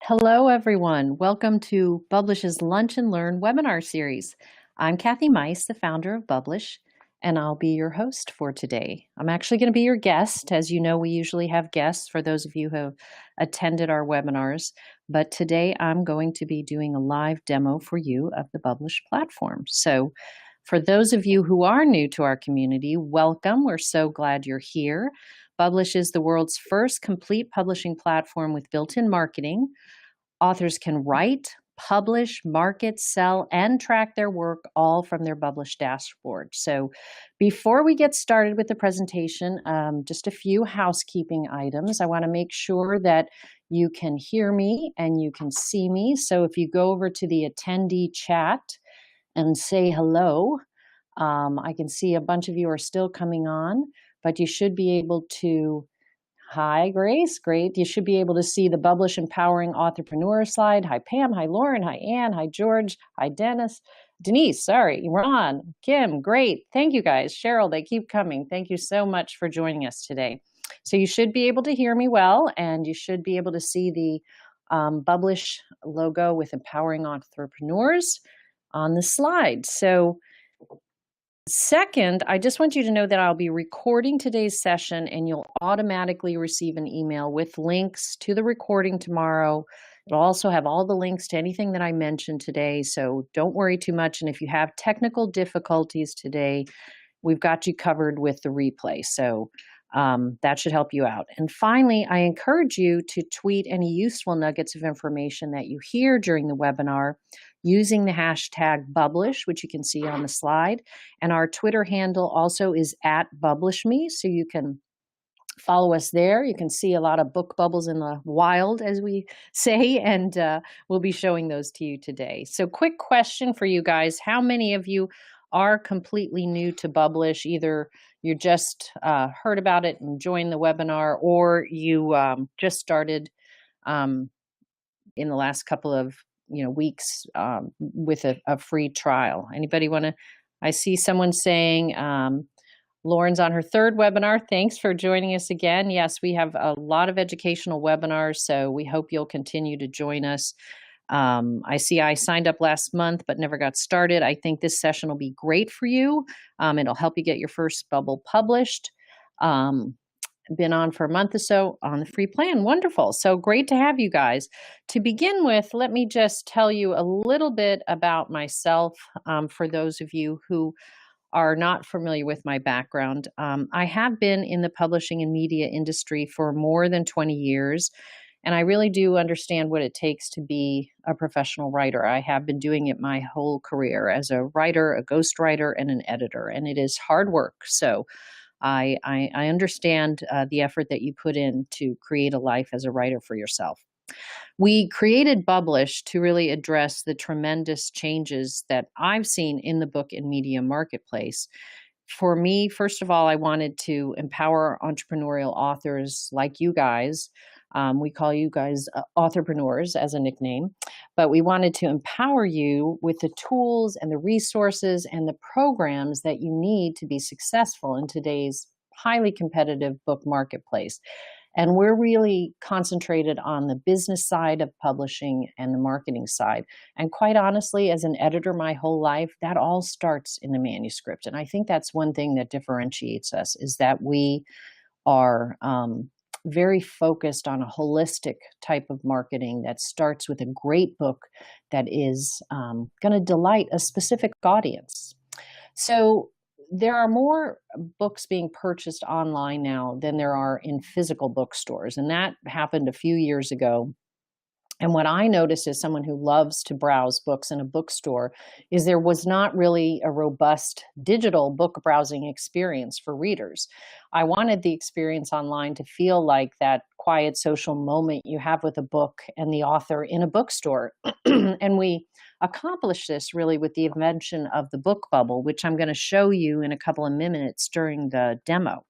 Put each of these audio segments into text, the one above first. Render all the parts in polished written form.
Hello, everyone. Welcome to Bublish's Lunch and Learn webinar series. I'm Kathy Meis, the founder of Bublish, and I'll be your host for today. I'm actually going to be your guest. As you know, we usually have guests for those of you who have attended our webinars, but today I'm going to be doing a live demo for you of the Bublish platform. So for those of you who are new to our community, welcome. We're so glad you're here. Bublish is the world's first complete publishing platform with built-in marketing. Authors can write, publish, market, sell, and track their work all from their Bublish dashboard. So before we get started with the presentation, just a few housekeeping items. I want to make sure that you can hear me and you can see me. So if you go over to the attendee chat and say hello, I can see a bunch of you are still coming on, but you should be able to. Hi, Grace. Great. You should be able to see the Bublish Empowering Entrepreneur slide. Hi, Pam. Hi, Lauren. Hi, Ann. Hi, George. Hi, Denise. Sorry. Ron. Kim. Great. Thank you, guys. Cheryl, they keep coming. Thank you so much for joining us today. So you should be able to hear me well, and you should be able to see the Bublish logo with Empowering Entrepreneurs on the slide. So second, I just want you to know that I'll be recording today's session and you'll automatically receive an email with links to the recording tomorrow. It'll also have all the links to anything that I mentioned today, so don't worry too much. And if you have technical difficulties today, we've got you covered with the replay, so that should help you out. And finally, I encourage you to tweet any useful nuggets of information that you hear during the webinar using the hashtag Bublish, which you can see on the slide. And our Twitter handle also is @BublishMe, so you can follow us there. You can see a lot of book bubbles in the wild, as we say, and we'll be showing those to you today. So quick question for you guys. How many of you are completely new to Bublish? Either you just heard about it and joined the webinar, or you just started in the last couple of weeks with a free trial. Anybody want to? I see someone saying Lauren's on her third webinar. Thanks for joining us again. Yes, we have a lot of educational webinars, so we hope you'll continue to join us. I see I signed up last month but never got started. I think this session will be great for you. It'll help you get your first bubble published. Been on for a month or so on the free plan. Wonderful. So great to have you guys. To begin with, let me just tell you a little bit about myself for those of you who are not familiar with my background. I have been in the publishing and media industry for more than 20 years, and I really do understand what it takes to be a professional writer. I have been doing it my whole career as a writer, a ghostwriter, and an editor, and it is hard work. So I understand the effort that you put in to create a life as a writer for yourself. We created Bublish to really address the tremendous changes that I've seen in the book and media marketplace. For me, first of all, I wanted to empower entrepreneurial authors like you guys. We call you guys authorpreneurs as a nickname, but we wanted to empower you with the tools and the resources and the programs that you need to be successful in today's highly competitive book marketplace. And we're really concentrated on the business side of publishing and the marketing side. And quite honestly, as an editor my whole life, that all starts in the manuscript. And I think that's one thing that differentiates us, is that we are very focused on a holistic type of marketing that starts with a great book that is going to delight a specific audience. So there are more books being purchased online now than there are in physical bookstores, and that happened a few years ago. And what I noticed as someone who loves to browse books in a bookstore is there was not really a robust digital book browsing experience for readers. I wanted the experience online to feel like that quiet social moment you have with a book and the author in a bookstore. And we accomplished this really with the invention of the book bubble, which I'm going to show you in a couple of minutes during the demo.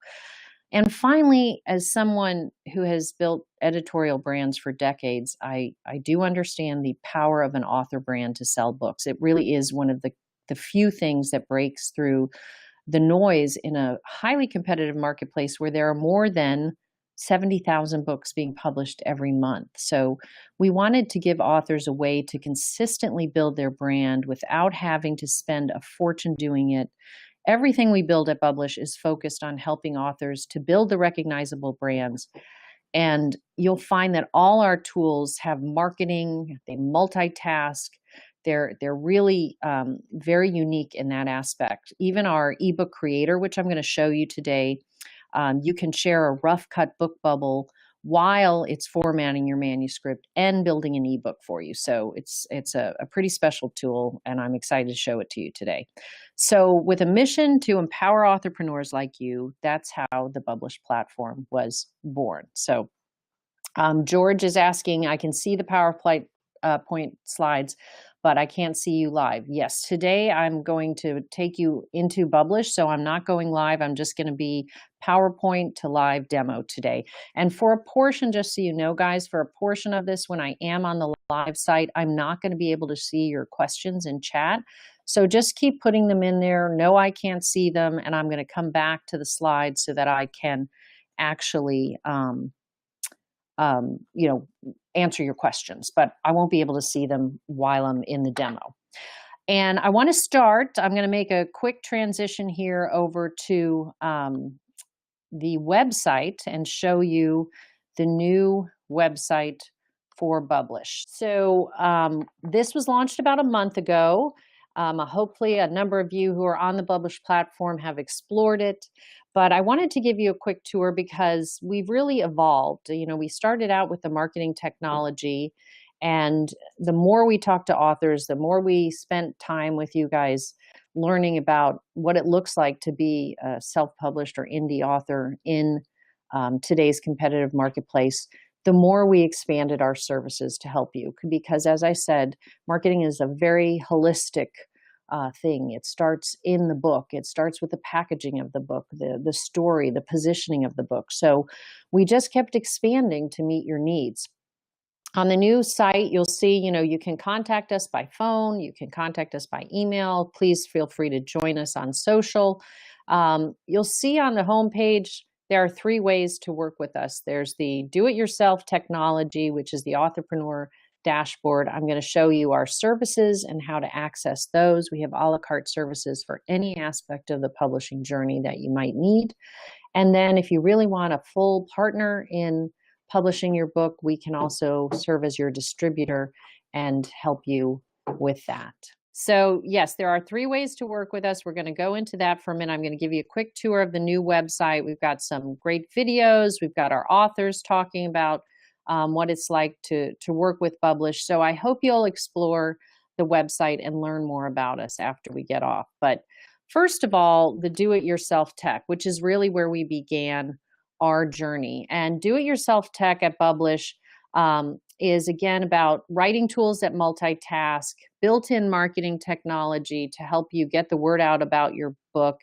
And finally, as someone who has built editorial brands for decades, I do understand the power of an author brand to sell books. It really is one of the few things that breaks through the noise in a highly competitive marketplace where there are more than 70,000 books being published every month. So we wanted to give authors a way to consistently build their brand without having to spend a fortune doing it. Everything we build at Bublish is focused on helping authors to build the recognizable brands. And you'll find that all our tools have marketing, they multitask. They're really very unique in that aspect. Even our eBook creator, which I'm going to show you today, you can share a rough cut book bubble while it's formatting your manuscript and building an ebook for you. So it's a pretty special tool, and I'm excited to show it to you today. So with a mission to empower entrepreneurs like you, that's how the Bublish platform was born. So George is asking, I can see the PowerPoint slides, but I can't see you live. Yes, today I'm going to take you into Bublish, so I'm not going live. I'm just going to be PowerPoint to live demo today. And for a portion, just so you know, guys, for a portion of this, when I am on the live site, I'm not going to be able to see your questions in chat. So just keep putting them in there. No, I can't see them, and I'm going to come back to the slides so that I can actually answer your questions, but I won't be able to see them while I'm in the demo. And I want to start, I'm going to make a quick transition here over to the website and show you the new website for Bublish. So this was launched about a month ago. Hopefully a number of you who are on the Bublish platform have explored it, but I wanted to give you a quick tour because we've really evolved. You know, we started out with the marketing technology, and the more we talked to authors, the more we spent time with you guys learning about what it looks like to be a self-published or indie author in today's competitive marketplace, the more we expanded our services to help you. Because as I said, marketing is a very holistic thing. It starts in the book. It starts with the packaging of the book, the story, the positioning of the book. So we just kept expanding to meet your needs. On the new site, you'll see, you can contact us by phone. You can contact us by email. Please feel free to join us on social. You'll see on the homepage, there are 3 ways to work with us. There's the do-it-yourself technology, which is the Authorpreneur dashboard. I'm going to show you our services and how to access those. We have a la carte services for any aspect of the publishing journey that you might need. And then if you really want a full partner in publishing your book, we can also serve as your distributor and help you with that. So yes, there are 3 ways to work with us. We're going to go into that for a minute. I'm going to give you a quick tour of the new website. We've got some great videos. We've got our authors talking about what it's like to work with Bublish. So I hope you'll explore the website and learn more about us after we get off. But first of all, the do-it-yourself tech, which is really where we began our journey. And do-it-yourself tech at Bublish is again about writing tools that multitask, built-in marketing technology to help you get the word out about your book,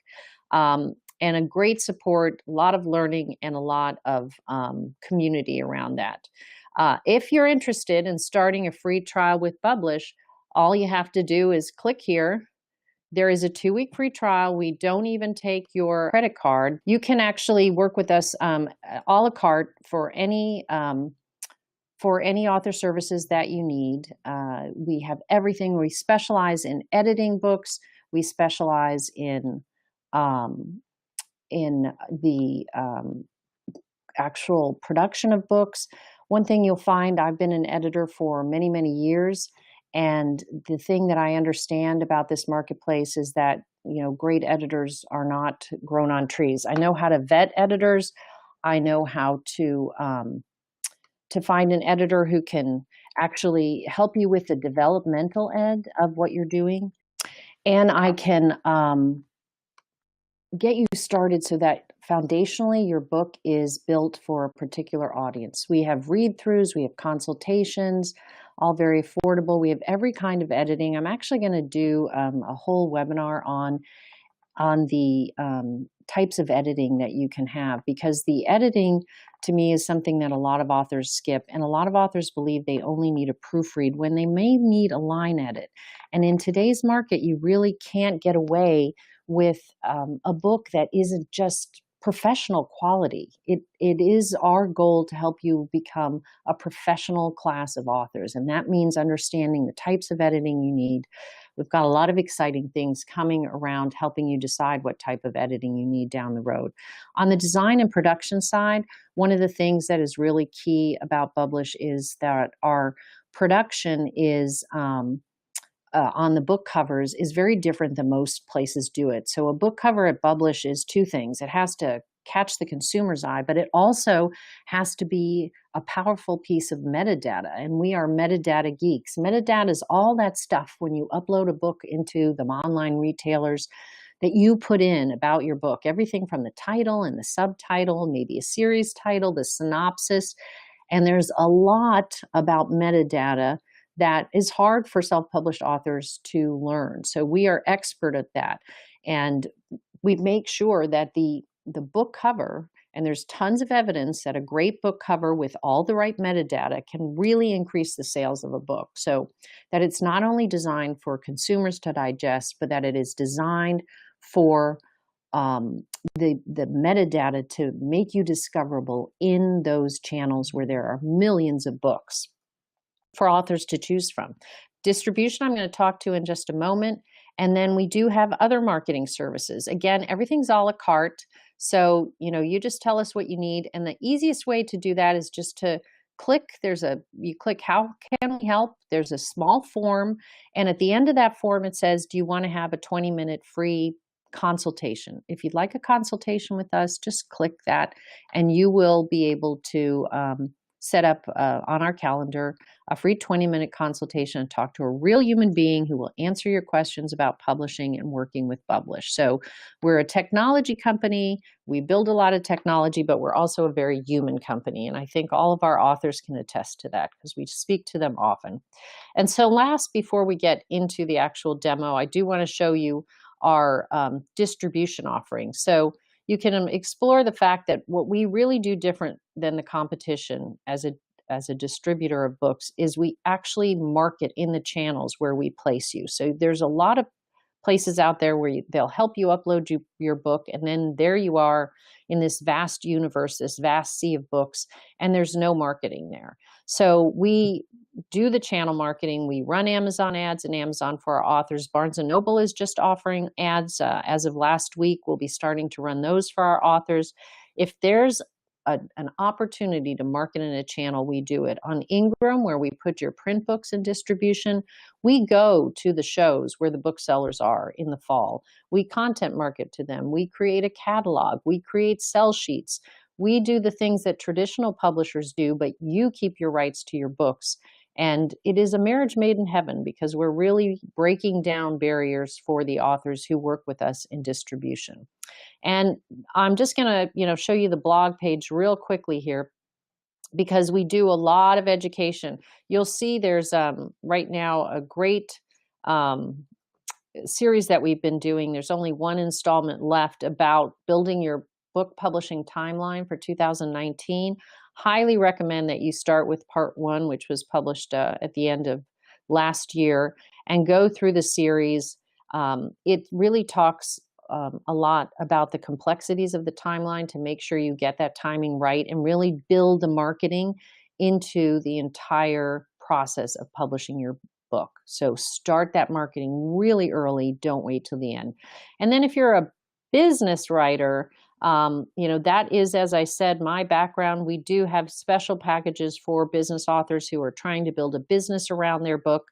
and a great support, a lot of learning, and a lot of community around that. If you're interested in starting a free trial with Bublish, all you have to do is click here. There is a 2-week free trial. We don't even take your credit card. You can actually work with us a la carte for any author services that you need. We have everything. We specialize in editing books. We specialize in the actual production of books. One thing you'll find, I've been an editor for many, many years. And the thing that I understand about this marketplace is that, great editors are not grown on trees. I know how to vet editors. I know how to find an editor who can actually help you with the developmental end of what you're doing. And I can get you started so that foundationally your book is built for a particular audience. We have read-throughs, we have consultations, all very affordable. We have every kind of editing. I'm actually going to do a whole webinar on the types of editing that you can have, because the editing to me is something that a lot of authors skip, and a lot of authors believe they only need a proofread when they may need a line edit. And in today's market, you really can't get away with a book that isn't just professional quality. It is our goal to help you become a professional class of authors, and that means understanding the types of editing you need. We've got a lot of exciting things coming around helping you decide what type of editing you need down the road. On the design and production side, one of the things that is really key about Bublish is that our production is on the book covers is very different than most places do it. So a book cover at Bublish is two things. It has to catch the consumer's eye, but it also has to be a powerful piece of metadata. And we are metadata geeks. Metadata is all that stuff when you upload a book into the online retailers that you put in about your book, everything from the title and the subtitle, maybe a series title, the synopsis. And there's a lot about metadata that is hard for self-published authors to learn. So we are expert at that. And we make sure that the book cover, and there's tons of evidence that a great book cover with all the right metadata can really increase the sales of a book. So that it's not only designed for consumers to digest, but that it is designed for the metadata to make you discoverable in those channels where there are millions of books for authors to choose from. Distribution, I'm going to talk to in just a moment. And then we do have other marketing services. Again, everything's a la carte. So, you just tell us what you need. And the easiest way to do that is just to click. You click, how can we help? There's a small form. And at the end of that form, it says, do you want to have a 20-minute free consultation? If you'd like a consultation with us, just click that and you will be able to set up on our calendar a free 20-minute consultation and talk to a real human being who will answer your questions about publishing and working with Bublish. So we're a technology company. We build a lot of technology, but we're also a very human company. And I think all of our authors can attest to that because we speak to them often. And so last, before we get into the actual demo, I do want to show you our distribution offering. So you can explore the fact that what we really do different than the competition as a distributor of books is we actually market in the channels where we place you. So there's a lot of places out there where they'll help you upload your book, and then there you are in this vast universe, this vast sea of books, and there's no marketing there. So we do the channel marketing. We run Amazon ads and Amazon for our authors. Barnes & Noble is just offering ads. As of last week, we'll be starting to run those for our authors. If there's an opportunity to market in a channel, we do it. On Ingram, where we put your print books in distribution, we go to the shows where the booksellers are in the fall. We content market to them. We create a catalog. We create sell sheets. We do the things that traditional publishers do, but you keep your rights to your books. And it is a marriage made in heaven because we're really breaking down barriers for the authors who work with us in distribution. And I'm just going to, show you the blog page real quickly here because we do a lot of education. You'll see there's right now a great series that we've been doing. There's only one installment left about building your book publishing timeline for 2019. Highly recommend that you start with part one, which was published at the end of last year, and go through the series. It really talks a lot about the complexities of the timeline to make sure you get that timing right and really build the marketing into the entire process of publishing your book. So start that marketing really early. Don't wait till the end. And then if you're a business writer, that is, as I said, my background. We do have special packages for business authors who are trying to build a business around their book.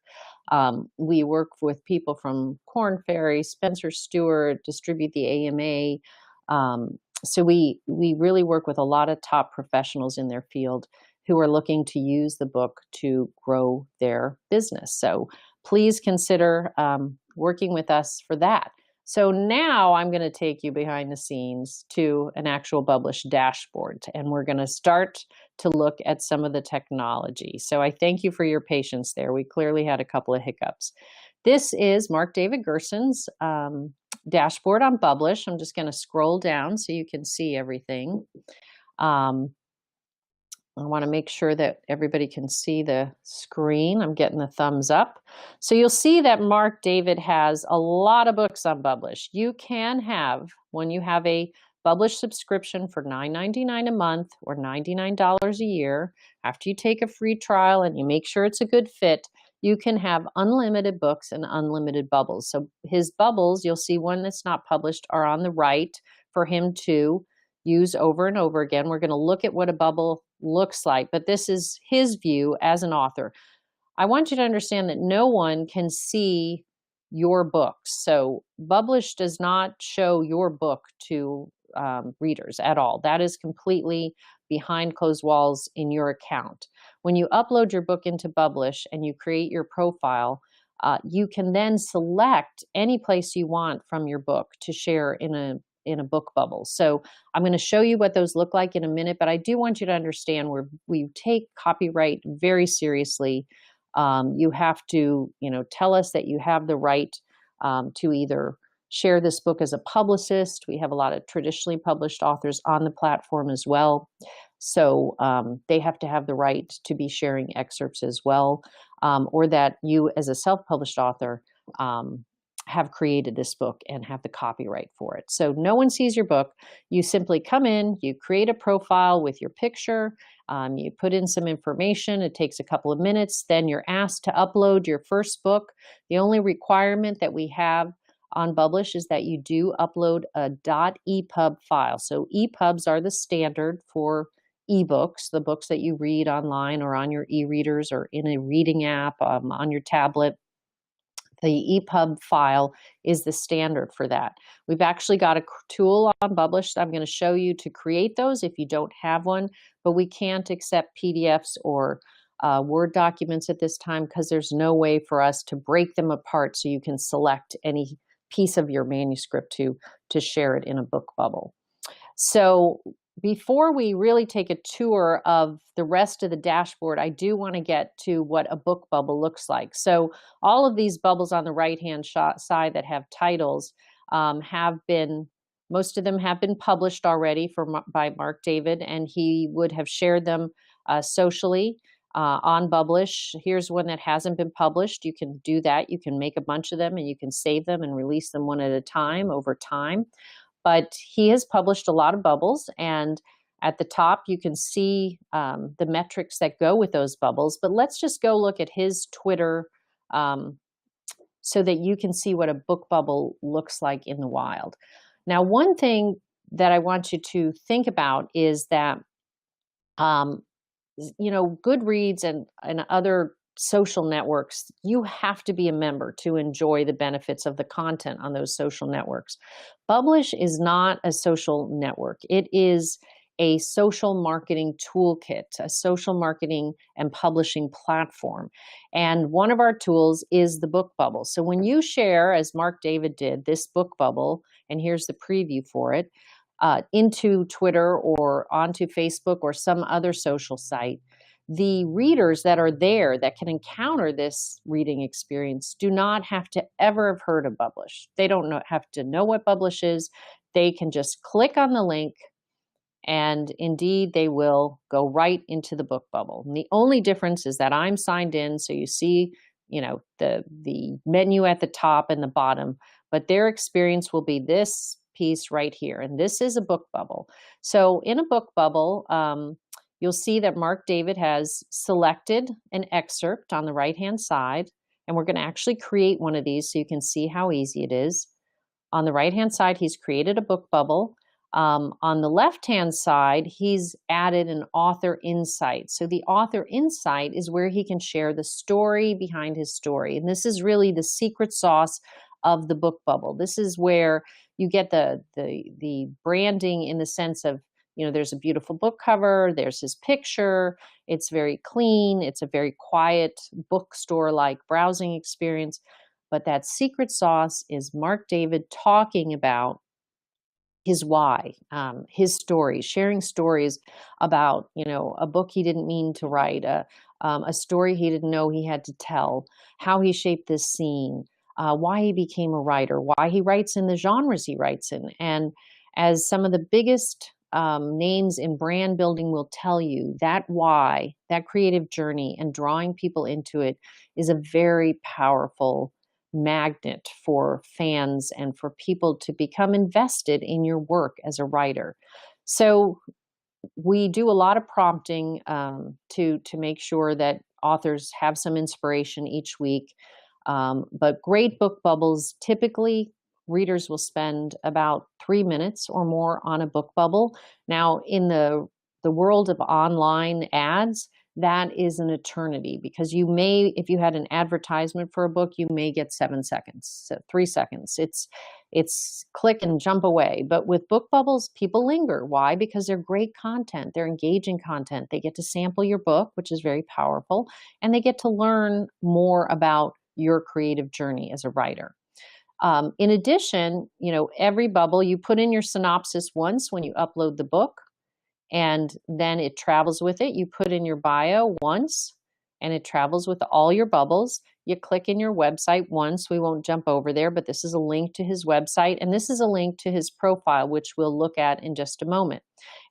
We work with people from Korn Ferry, Spencer Stewart, distribute the AMA. So we really work with a lot of top professionals in their field who are looking to use the book to grow their business. So please consider working with us for that. So now I'm going to take you behind the scenes to an actual Bublish dashboard, and we're going to start to look at some of the technology. So I thank you for your patience there. We clearly had a couple of hiccups. This is Mark David Gerson's dashboard on Bublish. I'm just going to scroll down so you can see everything. I want to make sure that everybody can see the screen. I'm getting the thumbs up. So you'll see that Mark David has a lot of books on Bublish. You can have, when you have a Bublish subscription for $9.99 a month or $99 a year. After you take a free trial and you make sure it's a good fit, you can have unlimited books and unlimited bubbles. So his bubbles, you'll see one that's not published, are on the right for him to use over and over again. We're going to look at what a bubble looks like, but this is his view as an author. I want you to understand that no one can see your books. So Bublish does not show your book to readers at all. That is completely behind closed walls in your account. When you upload your book into Bublish and you create your profile, you can then select any place you want from your book to share in a book bubble. So I'm going to show you what those look like in a minute, but I do want you to understand we take copyright very seriously. You have to, tell us that you have the right to either share this book as a publicist. We have a lot of traditionally published authors on the platform as well. So they have to have the right to be sharing excerpts as well, or that you as a self-published author have created this book and have the copyright for it. So no one sees your book. You simply come in, you create a profile with your picture, you put in some information. It takes a couple of minutes. Then you're asked to upload your first book. The only requirement that we have on Bublish is that you do upload a .epub file. So EPUBs are the standard for ebooks, the books that you read online or on your e-readers or in a reading app on your tablet. The EPUB file is the standard for that. We've actually got a tool on Bublish that I'm going to show you to create those if you don't have one, but we can't accept PDFs or Word documents at this time because there's no way for us to break them apart so you can select any piece of your manuscript to share it in a book bubble. So before we really take a tour of the rest of the dashboard, I do want to get to what a book bubble looks like. So all of these bubbles on the right-hand side that have titles most of them have been published already by Mark David, and he would have shared them socially on Bublish. Here's one that hasn't been published. You can do that. You can make a bunch of them and you can save them and release them one at a time over time. But he has published a lot of bubbles, and at the top you can see the metrics that go with those bubbles. But let's just go look at his Twitter so that you can see what a book bubble looks like in the wild. Now, one thing that I want you to think about is that Goodreads and other social networks, you have to be a member to enjoy the benefits of the content on those social networks. Bublish is not a social network. It is a social marketing toolkit, a social marketing and publishing platform. And one of our tools is the book bubble. So when you share, as Mark David did, this book bubble, and here's the preview for it, into Twitter or onto Facebook or some other social site, the readers that are there that can encounter this reading experience do not have to ever have heard of Bublish. They don't have to know what Bublish is. They can just click on the link, and indeed they will go right into the book bubble. And the only difference is that I'm signed in, so you see, the menu at the top and the bottom, but their experience will be this piece right here, and this is a book bubble. So in a book bubble, you'll see that Mark David has selected an excerpt on the right-hand side, and we're going to actually create one of these so you can see how easy it is. On the right-hand side, he's created a book bubble. On the left-hand side, he's added an author insight. So the author insight is where he can share the story behind his story, and this is really the secret sauce of the book bubble. This is where you get the branding in the sense of, there's a beautiful book cover, there's his picture, it's very clean, it's a very quiet bookstore-like browsing experience. But that secret sauce is Mark David talking about his why, his stories, sharing stories about, a book he didn't mean to write, a story he didn't know he had to tell, how he shaped this scene, why he became a writer, why he writes in the genres he writes in. And as some of the biggest names in brand building will tell you, that why, that creative journey and drawing people into it is a very powerful magnet for fans and for people to become invested in your work as a writer. So we do a lot of prompting to make sure that authors have some inspiration each week. But great book bubbles, typically readers will spend about 3 minutes or more on a book bubble. Now, in the world of online ads, that is an eternity, because you may, if you had an advertisement for a book, you may get 7 seconds, so 3 seconds. It's click and jump away. But with book bubbles, people linger. Why? Because they're great content. They're engaging content. They get to sample your book, which is very powerful, and they get to learn more about your creative journey as a writer. In addition, every bubble, you put in your synopsis once when you upload the book, and then it travels with it. You put in your bio once, and it travels with all your bubbles. You click in your website once. We won't jump over there, but this is a link to his website, and this is a link to his profile, which we'll look at in just a moment.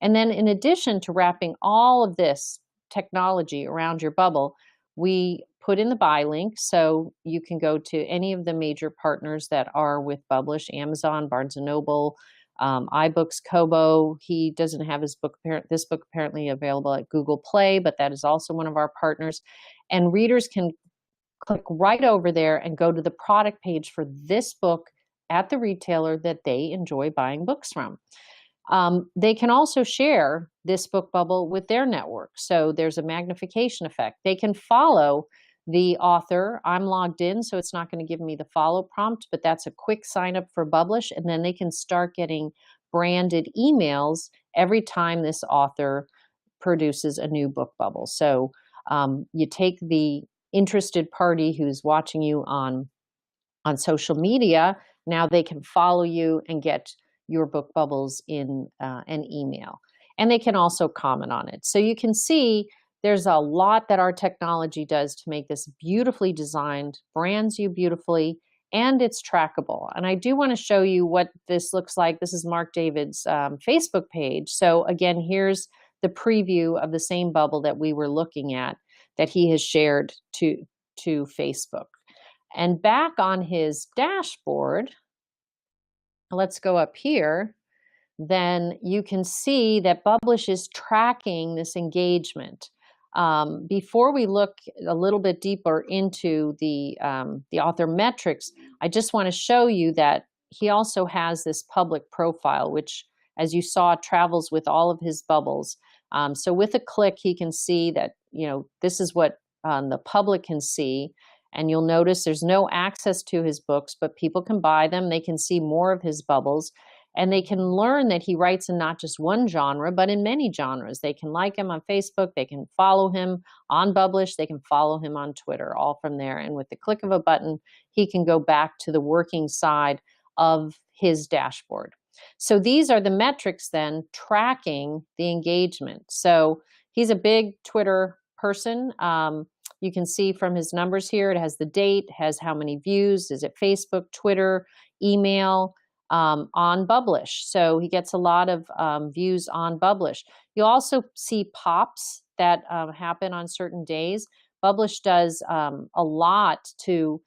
And then in addition to wrapping all of this technology around your bubble, we put in the buy link, so you can go to any of the major partners that are with Bublish: Amazon, Barnes & Noble, iBooks, Kobo. He doesn't have this book apparently available at Google Play, but that is also one of our partners. And readers can click right over there and go to the product page for this book at the retailer that they enjoy buying books from. They can also share this book bubble with their network. So there's a magnification effect. They can follow the author. I'm logged in, so it's not going to give me the follow prompt, but that's a quick sign up for Bublish, and then they can start getting branded emails every time this author produces a new book bubble. So you take the interested party who's watching you on social media. Now they can follow you and get your book bubbles in an email. And they can also comment on it. So you can see there's a lot that our technology does to make this beautifully designed, brands you beautifully, and it's trackable. And I do want to show you what this looks like. This is Mark David's Facebook page. So again, here's the preview of the same bubble that we were looking at that he has shared to Facebook. And back on his dashboard, let's go up here, then you can see that Bublish is tracking this engagement. Before we look a little bit deeper into the author metrics, I just want to show you that he also has this public profile, which, as you saw, travels with all of his bubbles. So with a click, he can see that, this is what the public can see. And you'll notice there's no access to his books, but people can buy them. They can see more of his bubbles, and they can learn that he writes in not just one genre, but in many genres. They can like him on Facebook. They can follow him on Bublish. They can follow him on Twitter, all from there. And with the click of a button, he can go back to the working side of his dashboard. So these are the metrics then tracking the engagement. So he's a big Twitter person. You can see from his numbers here, it has the date, has how many views, is it Facebook, Twitter, email, on Bublish. So he gets a lot of views on Bublish. You'll also see pops that happen on certain days. Bublish does a lot to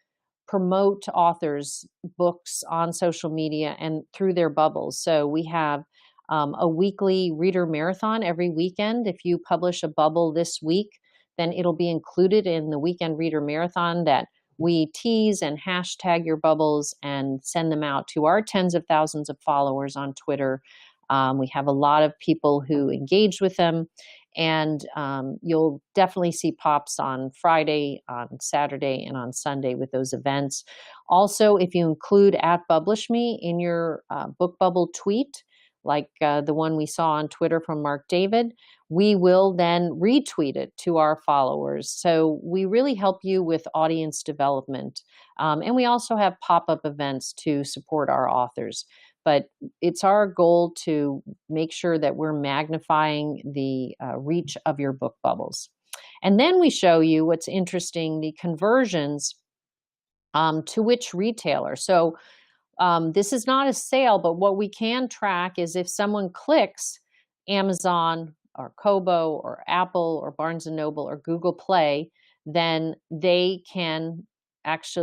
promote authors' books on social media and through their bubbles. So we have a weekly reader marathon every weekend. If you publish a bubble this week, then it'll be included in the weekend reader marathon that we tease and hashtag your bubbles and send them out to our tens of thousands of followers on Twitter. We have a lot of people who engage with them, and you'll definitely see pops on Friday, on Saturday, and on Sunday with those events. Also, if you include @BublishMe in your book bubble tweet, like the one we saw on Twitter from Mark David, we will then retweet it to our followers. So we really help you with audience development. And we also have pop-up events to support our authors. But it's our goal to make sure that we're magnifying the reach of your book bubbles. And then we show you what's interesting, the conversions to which retailer. So this is not a sale, but what we can track is if someone clicks Amazon or Kobo or Apple or Barnes & Noble or Google Play, then they can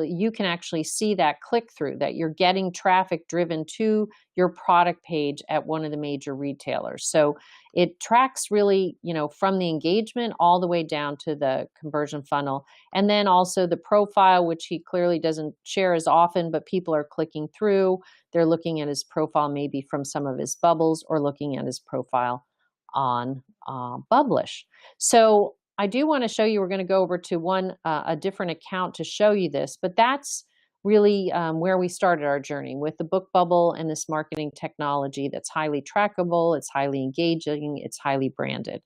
you can actually see that click-through, that you're getting traffic driven to your product page at one of the major retailers. So it tracks really, from the engagement all the way down to the conversion funnel. And then also the profile, which he clearly doesn't share as often, but people are clicking through. They're looking at his profile maybe from some of his bubbles, or looking at his profile on Bublish. So I do want to show you, we're going to go over to a different account to show you this, but that's really where we started our journey, with the book bubble and this marketing technology that's highly trackable, it's highly engaging, it's highly branded.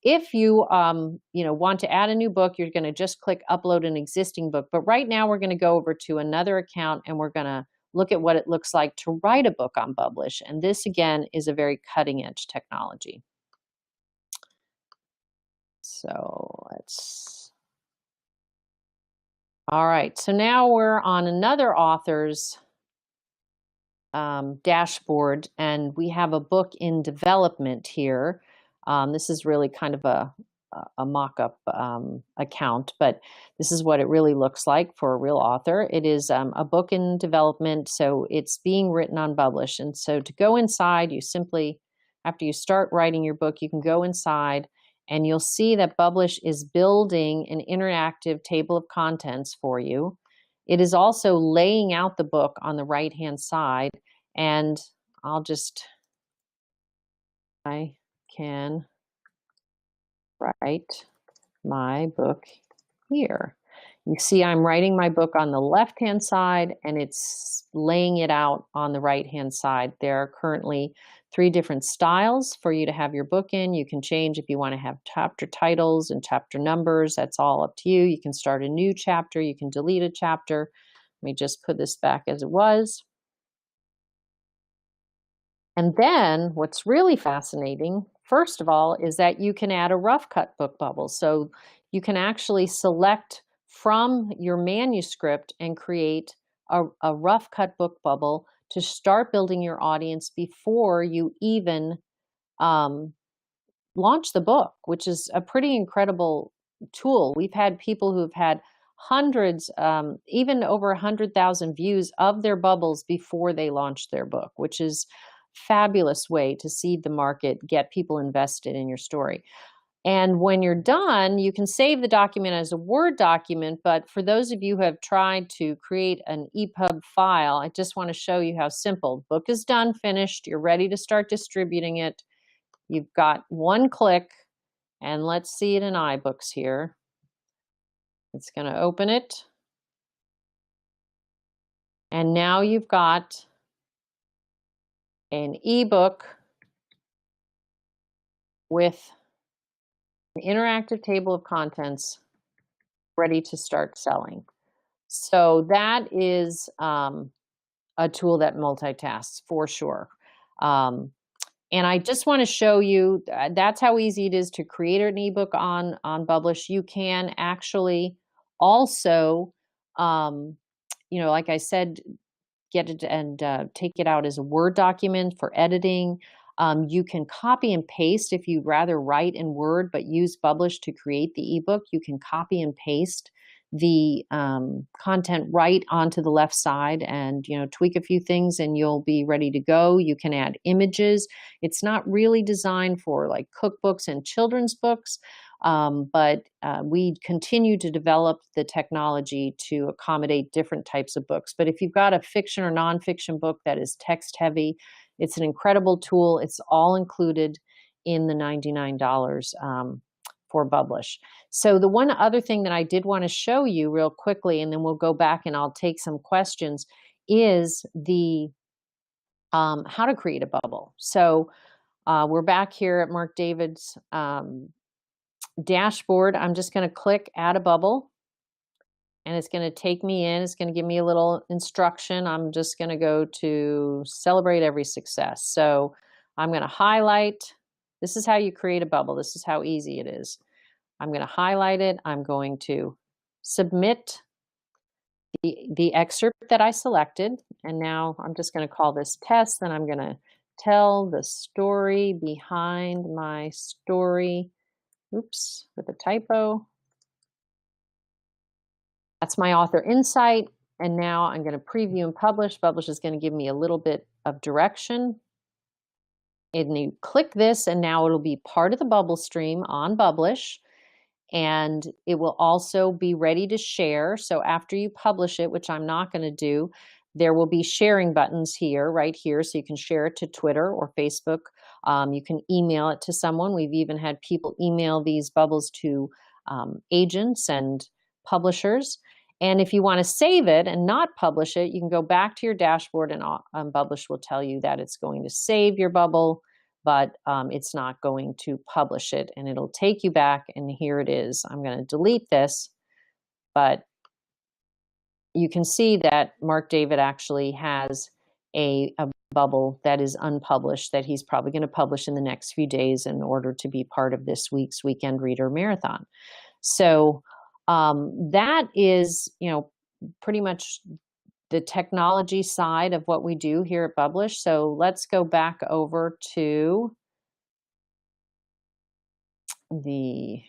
If you want to add a new book, you're going to just click upload an existing book. But right now we're going to go over to another account, and we're going to look at what it looks like to write a book on Bublish. And this, again, is a very cutting edge technology. So all right, so now we're on another author's dashboard, and we have a book in development here. This is really kind of a mock-up account, but this is what it really looks like for a real author. It is a book in development, so it's being written on Bublish. And so to go inside, you simply, after you start writing your book, you can go inside, and you'll see that Bublish is building an interactive table of contents for you. It is also laying out the book on the right-hand side, and I can write my book here. You see I'm writing my book on the left-hand side, and it's laying it out on the right-hand side. There are currently 3 different styles for you to have your book in. You can change if you want to have chapter titles and chapter numbers. That's all up to you. You can start a new chapter. You can delete a chapter. Let me just put this back as it was. And then what's really fascinating, first of all, is that you can add a rough cut book bubble. So you can actually select from your manuscript and create a rough cut book bubble to start building your audience before you even launch the book, which is a pretty incredible tool. We've had people who've had hundreds, even over 100,000 views of their bubbles before they launched their book, which is fabulous way to seed the market, get people invested in your story. And when you're done, you can save the document as a Word document, but for those of you who have tried to create an EPUB file, I just want to show you how simple. Book is done, finished, you're ready to start distributing it. You've got one click, and let's see it in iBooks here. It's going to open it. And now you've got an ebook with an interactive table of contents ready to start selling. So that is a tool that multitasks for sure. And I just want to show you, that's how easy it is to create an ebook on Bublish. You can actually also, like I said, get it and take it out as a Word document for editing. You can copy and paste if you'd rather write in Word but use Bublish to create the ebook. You can copy and paste the content right onto the left side and tweak a few things and you'll be ready to go. You can add images. It's not really designed for like cookbooks and children's books, but we continue to develop the technology to accommodate different types of books. But if you've got a fiction or nonfiction book that is text heavy, it's an incredible tool. It's all included in the $99 for Bublish. So the one other thing that I did want to show you real quickly, and then we'll go back and I'll take some questions, is the how to create a bubble. So we're back here at Mark David's dashboard. I'm just going to click add a bubble, and it's going to take me in. It's going to give me a little instruction. I'm just going to go to celebrate every success. So I'm going to highlight. This is how you create a bubble. This is how easy it is. I'm going to highlight it. I'm going to submit the excerpt that I selected. And now I'm just going to call this test. Then I'm going to tell the story behind my story. Oops, with a typo. That's my author insight. And now I'm going to preview and publish. Publish is going to give me a little bit of direction. And you click this, and now it'll be part of the bubble stream on Bublish. And it will also be ready to share. So after you publish it, which I'm not going to do, there will be sharing buttons here, right here, so you can share it to Twitter or Facebook. You can email it to someone. We've even had people email these bubbles to agents and publishers. And if you want to save it and not publish it, you can go back to your dashboard, and Bublish will tell you that it's going to save your bubble, but it's not going to publish it, and it'll take you back, and here it is. I'm going to delete this, but you can see that Mark David actually has a bubble that is unpublished that he's probably going to publish in the next few days in order to be part of this week's Weekend Reader Marathon. So that is, pretty much the technology side of what we do here at Bublish. So let's go back over to the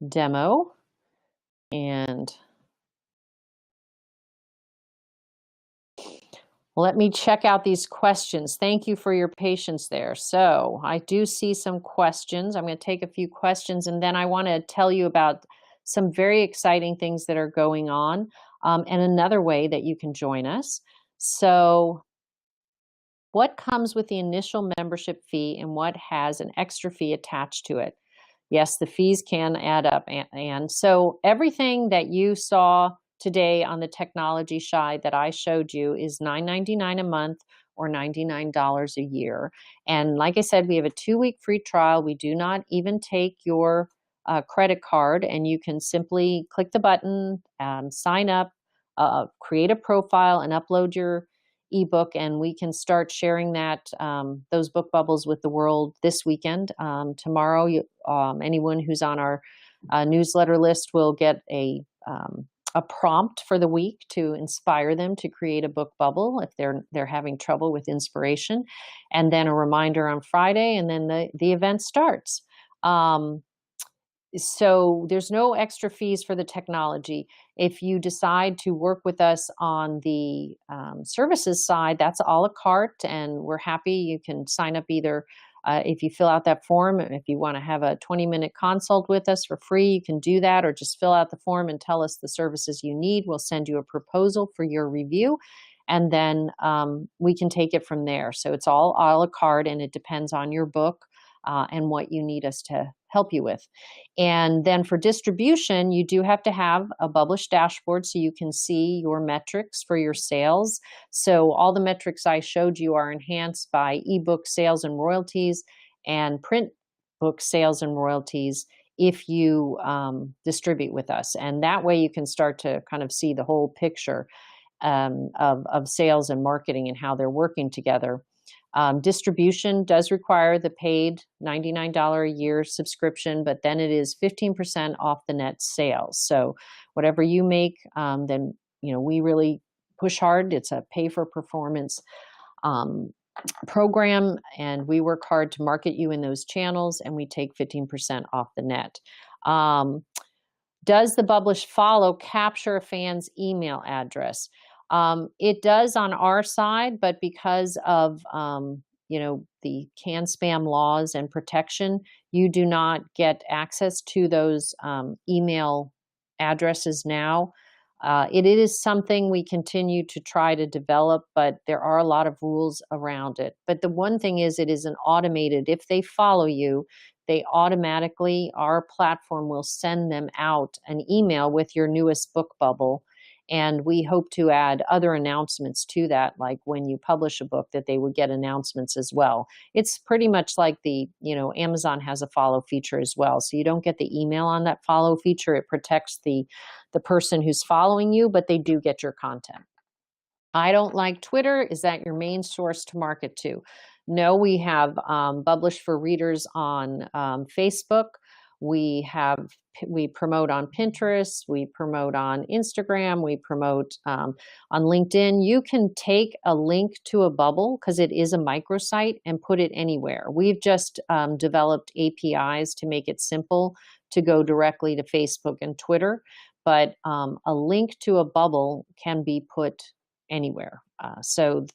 demo, and let me check out these questions. Thank you for your patience there. So I do see some questions. I'm going to take a few questions, and then I want to tell you about some very exciting things that are going on, and another way that you can join us. So what comes with the initial membership fee, and what has an extra fee attached to it? Yes, the fees can add up. And so everything that you saw today on the technology side that I showed you is $9.99 a month or $99 a year. And like I said, we have a 2-week free trial. We do not even take your credit card, and you can simply click the button, sign up, create a profile, and upload your ebook, and we can start sharing that those book bubbles with the world this weekend. Tomorrow, anyone who's on our newsletter list will get a prompt for the week to inspire them to create a book bubble if they're having trouble with inspiration, and then a reminder on Friday, and then the event starts. So there's no extra fees for the technology. If you decide to work with us on the services side, that's a la carte, and we're happy. You can sign up either if you fill out that form. If you want to have a 20-minute consult with us for free, you can do that, or just fill out the form and tell us the services you need. We'll send you a proposal for your review, and then we can take it from there. So it's all a la carte, and it depends on your book and what you need us to help you with. And then for distribution, you do have to have a Bublish dashboard so you can see your metrics for your sales. So all the metrics I showed you are enhanced by ebook sales and royalties and print book sales and royalties if you distribute with us. And that way you can start to kind of see the whole picture of sales and marketing and how they're working together. Distribution does require the paid $99 a year subscription, but then it is 15% off the net sales. So whatever you make, then we really push hard. It's a pay for performance program, and we work hard to market you in those channels, and we take 15% off the net. Does the Bublish follow capture a fan's email address? It does on our side, but because of the can spam laws and protection, you do not get access to those email addresses now. It is something we continue to try to develop, but there are a lot of rules around it. But the one thing is, it is an automated. If they follow you, they automatically, our platform will send them out an email with your newest book bubble. And we hope to add other announcements to that, like when you publish a book, that they would get announcements as well. It's pretty much like Amazon has a follow feature as well. So you don't get the email on that follow feature. It protects the person who's following you, but they do get your content. I don't like Twitter. Is that your main source to market to? No, we have Bublish for Readers on Facebook. We promote on Pinterest, we promote on Instagram, we promote on LinkedIn. You can take a link to a bubble, because it is a microsite, and put it anywhere. We've just developed APIs to make it simple to go directly to Facebook and Twitter, but a link to a bubble can be put anywhere. So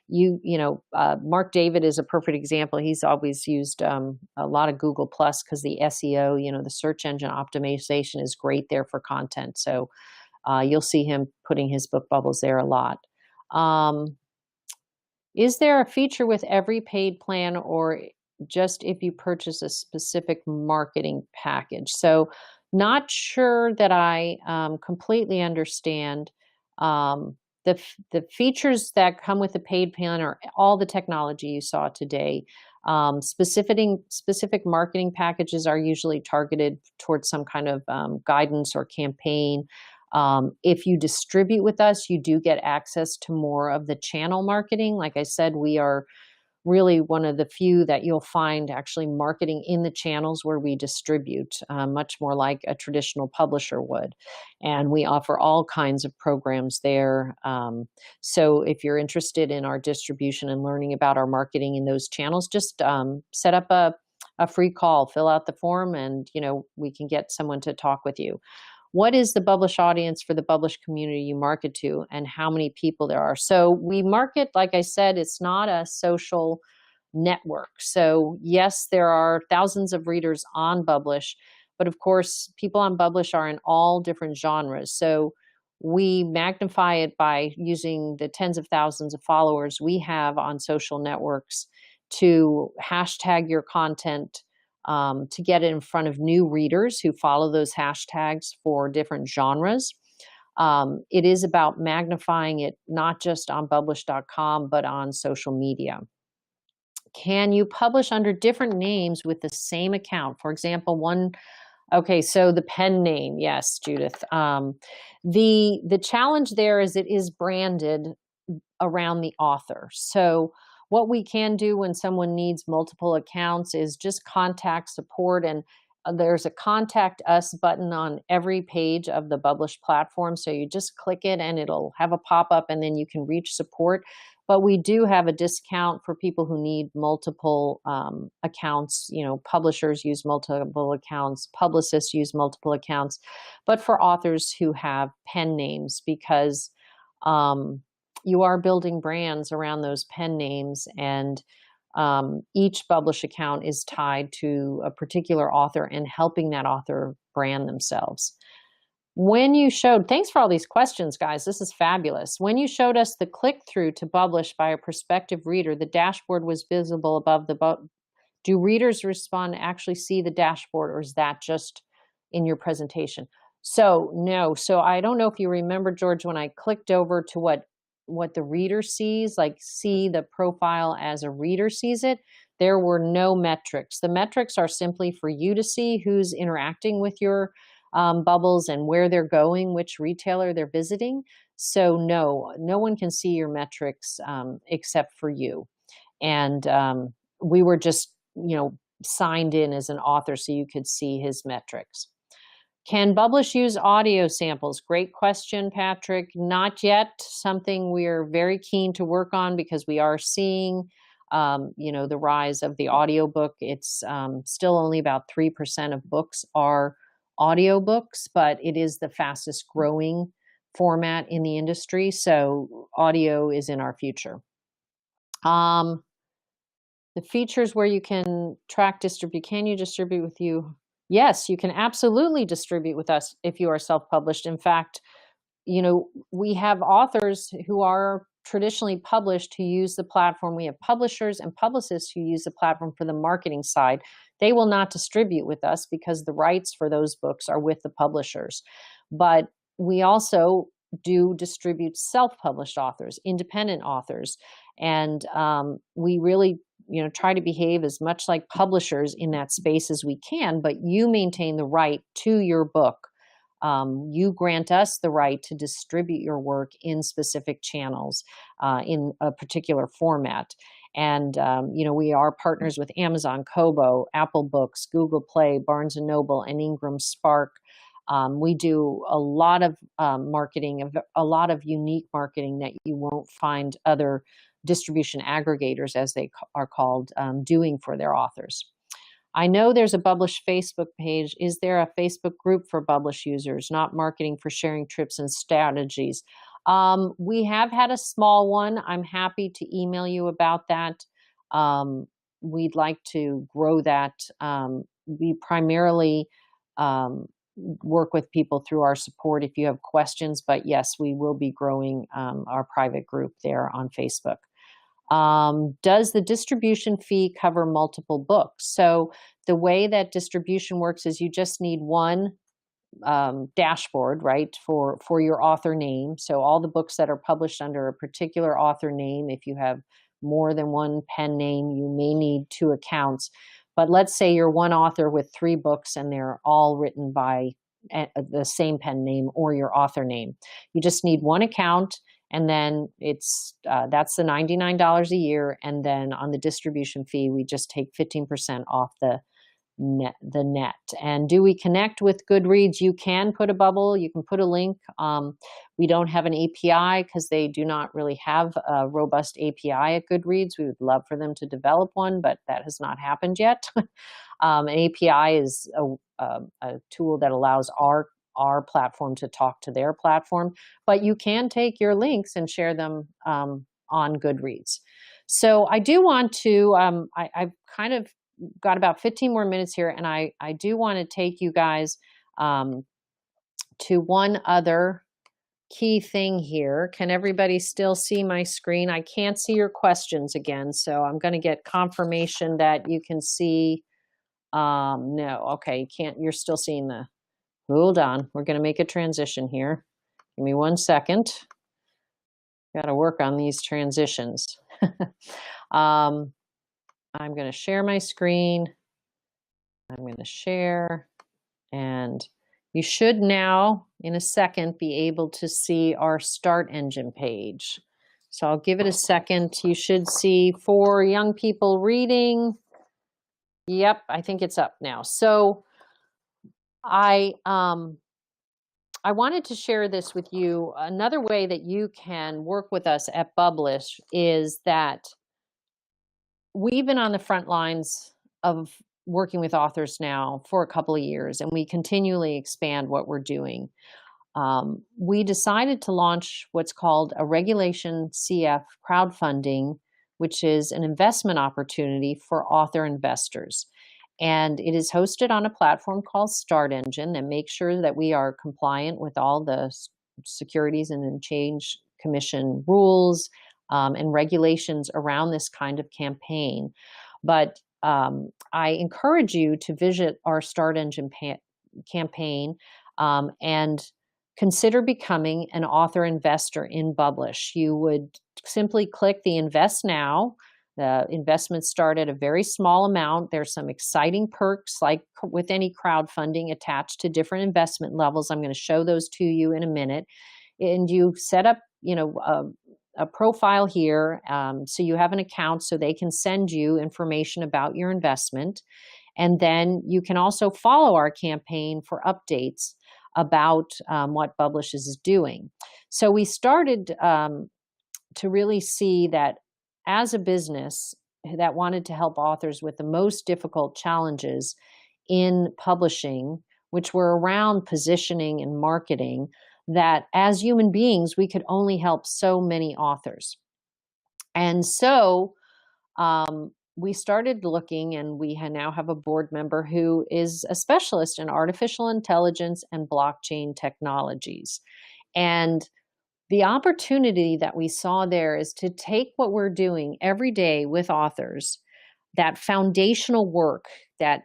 Mark David is a perfect example. He's always used a lot of Google Plus because the SEO, the search engine optimization is great there for content. So you'll see him putting his book bubbles there a lot. Is there a feature with every paid plan or just if you purchase a specific marketing package? So not sure that I completely understand. The features that come with the paid plan are all the technology you saw today. Specific marketing packages are usually targeted towards some kind of guidance or campaign. If you distribute with us, you do get access to more of the channel marketing. Like I said, we are really one of the few that you'll find actually marketing in the channels where we distribute, much more like a traditional publisher would. And we offer all kinds of programs there. So if you're interested in our distribution and learning about our marketing in those channels, just set up a free call, fill out the form, and we can get someone to talk with you. What is the Bublish audience for the Bublish community you market to, and how many people there are? So we market, like I said, it's not a social network. So yes, there are thousands of readers on Bublish, but of course, people on Bublish are in all different genres. So we magnify it by using the tens of thousands of followers we have on social networks to hashtag your content, to get it in front of new readers who follow those hashtags for different genres. It is about magnifying it not just on Bublish.com, but on social media. Can you publish under different names with the same account? For example, okay, so the pen name, yes, Judith. The challenge there is it is branded around the author. So what we can do when someone needs multiple accounts is just contact support, and there's a contact us button on every page of the Bublish platform. So you just click it and it'll have a pop-up and then you can reach support. But we do have a discount for people who need multiple accounts. Publishers use multiple accounts, publicists use multiple accounts, but for authors who have pen names, because you are building brands around those pen names, and each Bublish account is tied to a particular author and helping that author brand themselves. When you showed, thanks for all these questions, guys. This is fabulous. When you showed us the click-through to Bublish by a prospective reader, the dashboard was visible above the do readers respond to actually see the dashboard, or is that just in your presentation? So no. So I don't know if you remember, George, when I clicked over to what the reader sees, like see the profile as a reader sees it, there were no metrics. The metrics are simply for you to see who's interacting with your bubbles and where they're going, which retailer they're visiting. So no one can see your metrics except for you. And we were just, signed in as an author so you could see his metrics. Can Bublish use audio samples? Great question, Patrick. Not yet. Something we're very keen to work on because we are seeing, the rise of the audiobook. It's still only about 3% of books are audiobooks, but it is the fastest growing format in the industry. So audio is in our future. The features where you can track distribute. Can you distribute with you? Yes, you can absolutely distribute with us if you are self-published. In fact, we have authors who are traditionally published who use the platform. We have publishers and publicists who use the platform for the marketing side. They will not distribute with us because the rights for those books are with the publishers. But we also do distribute self-published authors, independent authors. And we really try to behave as much like publishers in that space as we can, but you maintain the right to your book. You grant us the right to distribute your work in specific channels, in a particular format. And, we are partners with Amazon, Kobo, Apple Books, Google Play, Barnes & Noble, and Ingram Spark. We do a lot of marketing, a lot of unique marketing that you won't find other distribution aggregators, as they are called, doing for their authors. I know there's a Bublish Facebook page. Is there a Facebook group for Bublish users, not marketing for sharing trips and strategies? We have had a small one. I'm happy to email you about that. We'd like to grow that. We primarily work with people through our support if you have questions, but yes, we will be growing our private group there on Facebook. Does the distribution fee cover multiple books? So the way that distribution works is you just need one dashboard, right, for your author name. So all the books that are published under a particular author name, if you have more than one pen name, you may need 2 accounts. But let's say you're one author with 3 books and they're all written by the same pen name or your author name. You just need one account, and then it's that's the $99 a year. And then on the distribution fee, we just take 15% off the net. And do we connect with Goodreads? You can put a bubble, you can put a link. We don't have an API because they do not really have a robust API at Goodreads. We would love for them to develop one, but that has not happened yet. An API is a tool that allows our platform to talk to their platform, but you can take your links and share them on Goodreads. So I do want to, I've kind of got about 15 more minutes here, and I do want to take you guys to one other key thing here. Can everybody still see my screen? I can't see your questions again, so I'm going to get confirmation that you can see. No, okay, you can't. You're still seeing the. Hold on, we're going to make a transition here. Give me 1 second. Got to work on these transitions. I'm going to share my screen. I'm going to share, and you should now, in a second, be able to see our Start Engine page. So I'll give it a second. You should see For Young People Reading. Yep, I think it's up now. So I wanted to share this with you. Another way that you can work with us at Bublish is that we've been on the front lines of working with authors now for a couple of years, and we continually expand what we're doing. We decided to launch what's called a Regulation CF crowdfunding, which is an investment opportunity for author investors. And it is hosted on a platform called Start Engine that makes sure that we are compliant with all the Securities and Exchange Commission rules and regulations around this kind of campaign. But I encourage you to visit our Start Engine campaign and consider becoming an author investor in Bublish. You would simply click the Invest Now. The investments start at a very small amount. There's some exciting perks, like with any crowdfunding, attached to different investment levels. I'm going to show those to you in a minute. And you set up, a profile here, so you have an account so they can send you information about your investment. And then you can also follow our campaign for updates about what Bublish is doing. So we started to really see that as a business that wanted to help authors with the most difficult challenges in publishing, which were around positioning and marketing, that as human beings, we could only help so many authors. And so we started looking, and we now have a board member who is a specialist in artificial intelligence and blockchain technologies. And the opportunity that we saw there is to take what we're doing every day with authors, that foundational work that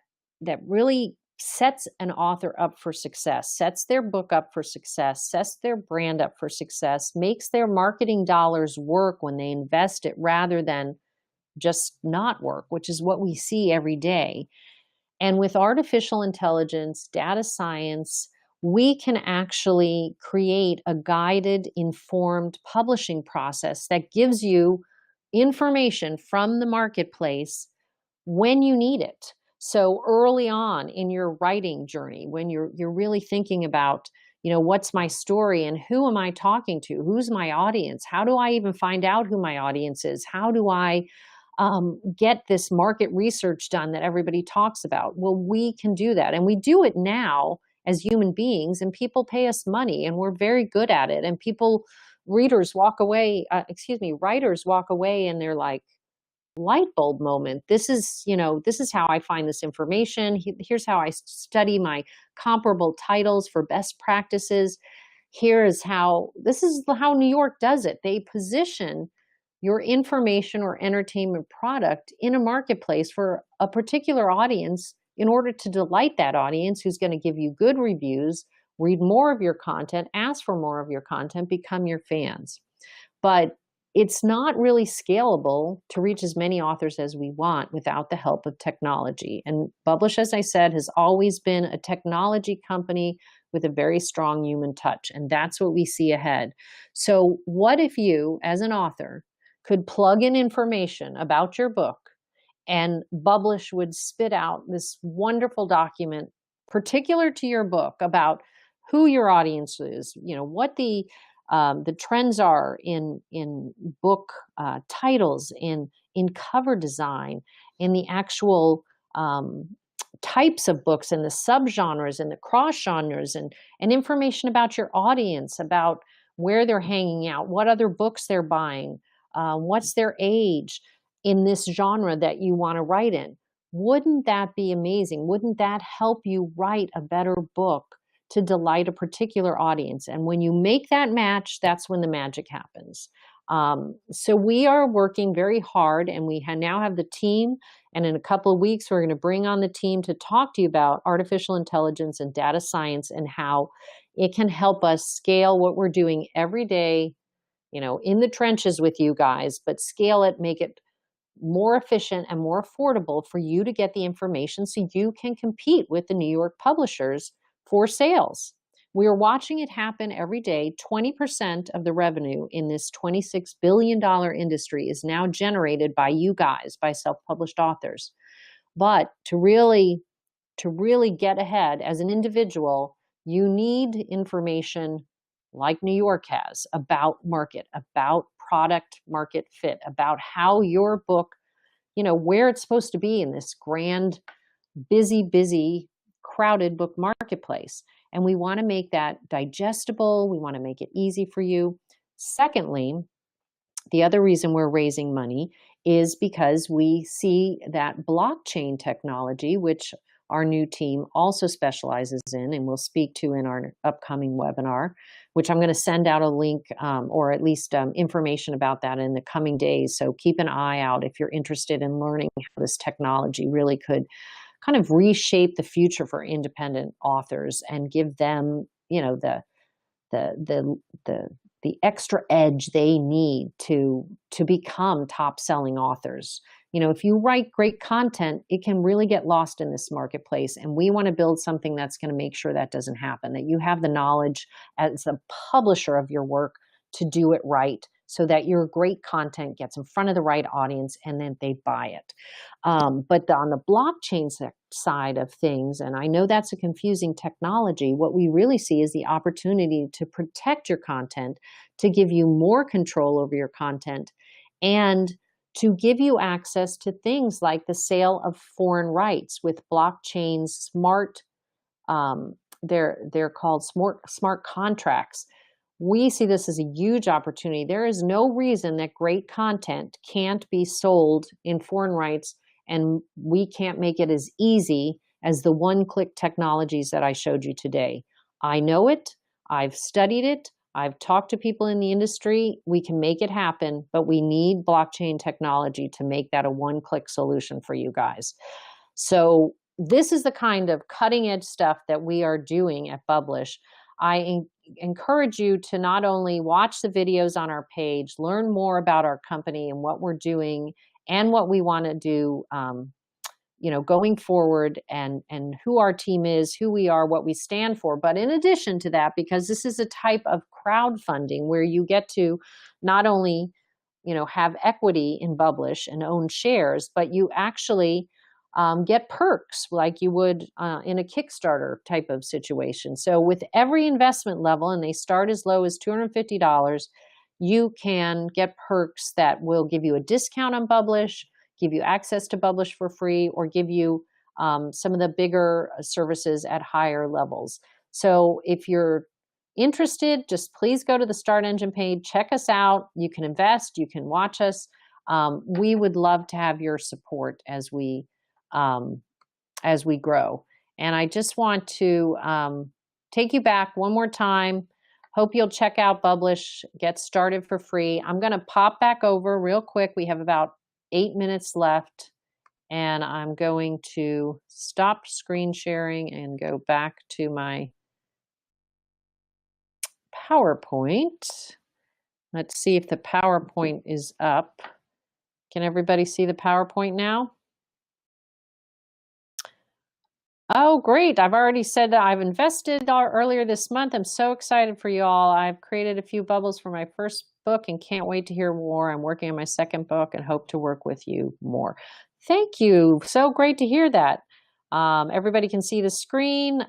really sets an author up for success, sets their book up for success, sets their brand up for success, makes their marketing dollars work when they invest it rather than just not work, which is what we see every day. And with artificial intelligence, data science, we can actually create a guided, informed publishing process that gives you information from the marketplace when you need it. So early on in your writing journey, when you're really thinking about, what's my story and who am I talking to? Who's my audience? How do I even find out who my audience is? How do I get this market research done that everybody talks about. Well, we can do that. And we do it now as human beings, and people pay us money, and we're very good at it. And writers walk away and they're like, light bulb moment. This is how I find this information. Here's how I study my comparable titles for best practices. This is how New York does it. They position your information or entertainment product in a marketplace for a particular audience in order to delight that audience, who's going to give you good reviews, read more of your content, ask for more of your content, become your fans. But it's not really scalable to reach as many authors as we want without the help of technology. And Bublish, as I said, has always been a technology company with a very strong human touch. And that's what we see ahead. So what if you, as an author, could plug in information about your book, and Bublish would spit out this wonderful document particular to your book about who your audience is, what the trends are in book titles, in cover design, in the actual types of books, and the subgenres and the cross genres, and information about your audience, about where they're hanging out, what other books they're buying, what's their age in this genre that you want to write in. Wouldn't that be amazing? Wouldn't that help you write a better book to delight a particular audience? And when you make that match, that's when the magic happens. So we are working very hard, and we now have the team. And in a couple of weeks, we're going to bring on the team to talk to you about artificial intelligence and data science and how it can help us scale what we're doing every day, in the trenches with you guys, but scale it, make it more efficient and more affordable for you to get the information so you can compete with the New York publishers for sales. We are watching it happen every day. 20% of the revenue in this $26 billion industry is now generated by you guys, by self-published authors. But to really get ahead as an individual, you need information like New York has about market, about product market fit, about how your book, where it's supposed to be in this grand, busy, crowded book marketplace. And we want to make that digestible. We want to make it easy for you. Secondly, the other reason we're raising money is because we see that blockchain technology, which our new team also specializes in and will speak to in our upcoming webinar, which I'm going to send out a link or at least information about that in the coming days. So keep an eye out if you're interested in learning how this technology really could kind of reshape the future for independent authors and give them, the extra edge they need to become top-selling authors. If you write great content, it can really get lost in this marketplace, and we want to build something that's going to make sure that doesn't happen, that you have the knowledge as a publisher of your work to do it right, so that your great content gets in front of the right audience and then they buy it. But on the blockchain side of things, and I know that's a confusing technology, what we really see is the opportunity to protect your content, to give you more control over your content, and to give you access to things like the sale of foreign rights with blockchain smart, they're called smart contracts. We see this as a huge opportunity. There is no reason that great content can't be sold in foreign rights, and we can't make it as easy as the one-click technologies that I showed you today. I know it. I've studied it. I've talked to people in the industry. We can make it happen, but we need blockchain technology to make that a one-click solution for you guys. So this is the kind of cutting-edge stuff that we are doing at Bublish. I encourage you to not only watch the videos on our page, learn more about our company and what we're doing and what we want to do, going forward, and who our team is, who we are, what we stand for. But in addition to that, because this is a type of crowdfunding where you get to not only, have equity in Bublish and own shares, but you actually get perks like you would in a Kickstarter type of situation. So with every investment level, and they start as low as $250, you can get perks that will give you a discount on Bublish. give you access to Bublish for free, or give you some of the bigger services at higher levels. So if you're interested, just please go to the Start Engine page, check us out. You can invest, you can watch us. We would love to have your support as we grow. And I just want to take you back one more time. Hope you'll check out Bublish, get started for free. I'm going to pop back over real quick. We have about 8 minutes left, and I'm going to stop screen sharing and go back to my PowerPoint. Let's see if the PowerPoint is up. Can everybody see the PowerPoint now? Oh, great. I've already said that I've invested earlier this month. I'm so excited for you all. I've created a few bubbles for my first book and can't wait to hear more. I'm working on my second book and hope to work with you more. Thank you. So great to hear that. Everybody can see the screen.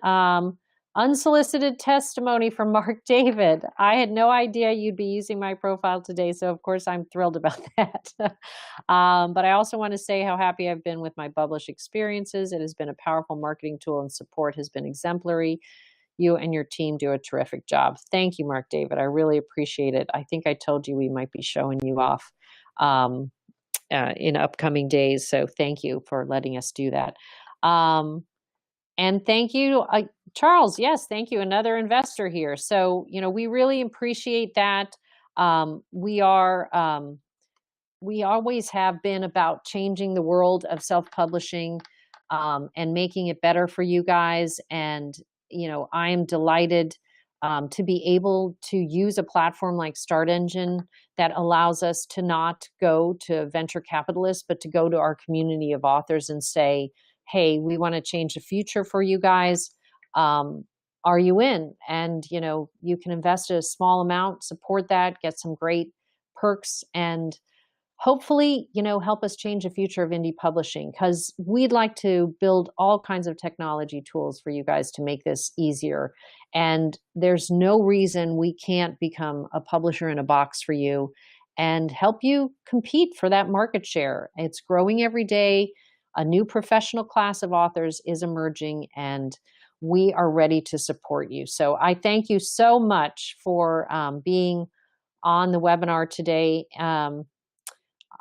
Unsolicited testimony from Mark David. I had no idea you'd be using my profile today, so of course I'm thrilled about that. But I also want to say how happy I've been with my Bublish experiences. It has been a powerful marketing tool, and support has been exemplary. You and your team do a terrific job. Thank you, Mark David. I really appreciate it. I think I told you we might be showing you off in upcoming days, so thank you for letting us do that. And thank you, Charles. Yes, thank you. Another investor here. So, we really appreciate that. We always have been about changing the world of self-publishing and making it better for you guys. And, I am delighted to be able to use a platform like Start Engine that allows us to not go to venture capitalists, but to go to our community of authors and say, hey, we want to change the future for you guys. Are you in? And, you can invest a small amount, support that, get some great perks, and hopefully, help us change the future of indie publishing, because we'd like to build all kinds of technology tools for you guys to make this easier. And there's no reason we can't become a publisher in a box for you and help you compete for that market share. It's growing every day. A new professional class of authors is emerging, and we are ready to support you. So I thank you so much for being on the webinar today.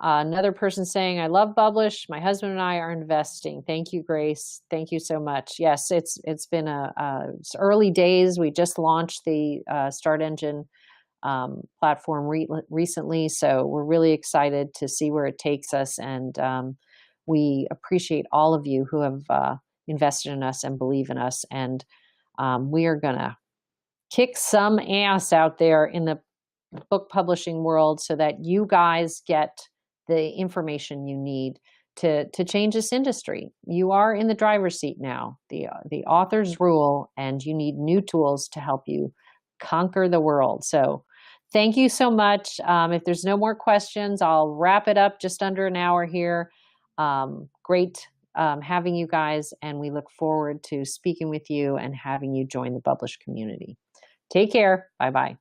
Another person saying, I love Bublish. My husband and I are investing. Thank you, Grace. Thank you so much. Yes, it's been it's early days. We just launched the Start Engine platform recently, so we're really excited to see where it takes us. And we appreciate all of you who have invested in us and believe in us. And we are going to kick some ass out there in the book publishing world so that you guys get the information you need to change this industry. You are in the driver's seat now. The authors rule, and you need new tools to help you conquer the world. So thank you so much. If there's no more questions, I'll wrap it up just under an hour here. Great having you guys, and we look forward to speaking with you and having you join the Bublish community. Take care. Bye-bye.